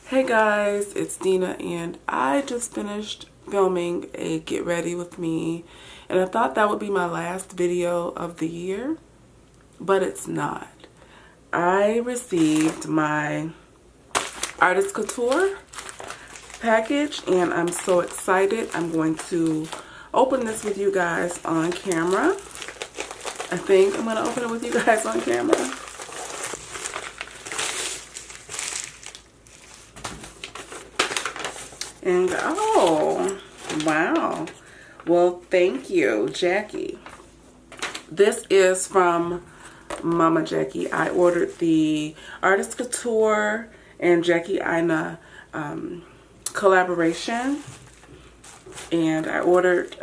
Hey guys, it's Dina and I just finished filming a get ready with me and I thought that would be my last video of the year, but it's not. I received my Artis Couture package and I'm so excited. I'm going to open this with you guys on camera. I think I'm going to open it with you guys on camera. And oh, wow. Well, thank you, Jackie. This is from Mama Jackie. I ordered the Artis Couture and Jackie Aina collaboration. And I ordered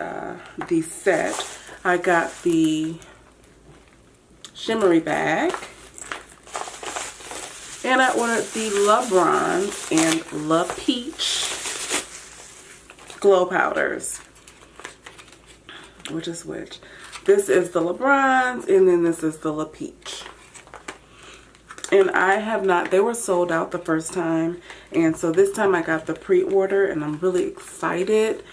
the set. I got the shimmery bag. And I ordered the La Bronze and La Peach glow powders. Which is which? This is the La Bronze and then this is the La Peach. And I have not, they were sold out the first time. And so this time I got the pre-order and I'm really excited.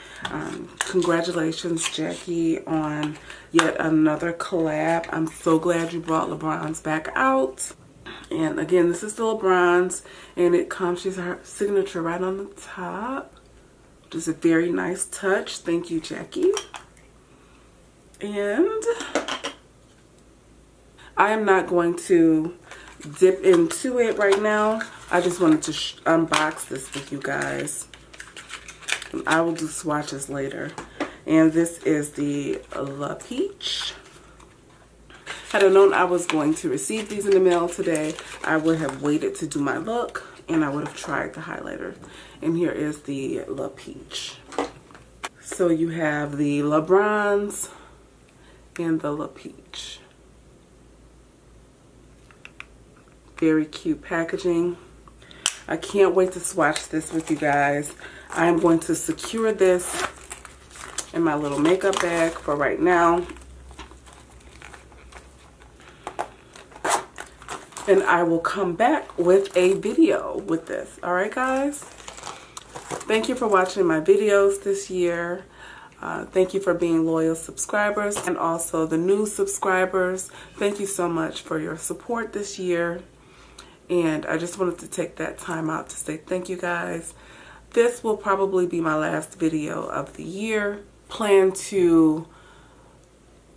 Congratulations, Jackie, on yet another collab. I'm so glad you brought La Bronze back out. And again, this is the La Bronze and it comes, she's her signature right on the top. Just a very nice touch. Thank you, Jackie. And I am not going to dip into it right now. I just wanted to unbox this with you guys. And I will do swatches later. And this is the La Peach. Had I known I was going to receive these in the mail today, I would have waited to do my look and I would have tried the highlighter. And here is the La Peach. So you have the La Bronze and the La Peach. Very cute packaging. I can't wait to swatch this with you guys. I'm going to secure this in my little makeup bag for right now. And I will come back with a video with this. Alright guys? Thank you for watching my videos this year. Thank you for being loyal subscribers and also the new subscribers. Thank you so much for your support this year. And I just wanted to take that time out to say thank you guys. This will probably be my last video of the year. Plan to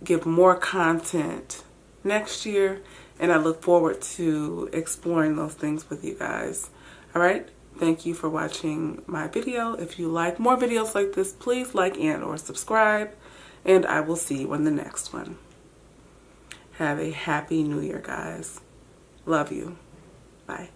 give more content next year. And I look forward to exploring those things with you guys. Alright? Thank you for watching my video. If you like more videos like this, please like and or subscribe. And I will see you in the next one. Have a happy new year, guys. Love you. Bye.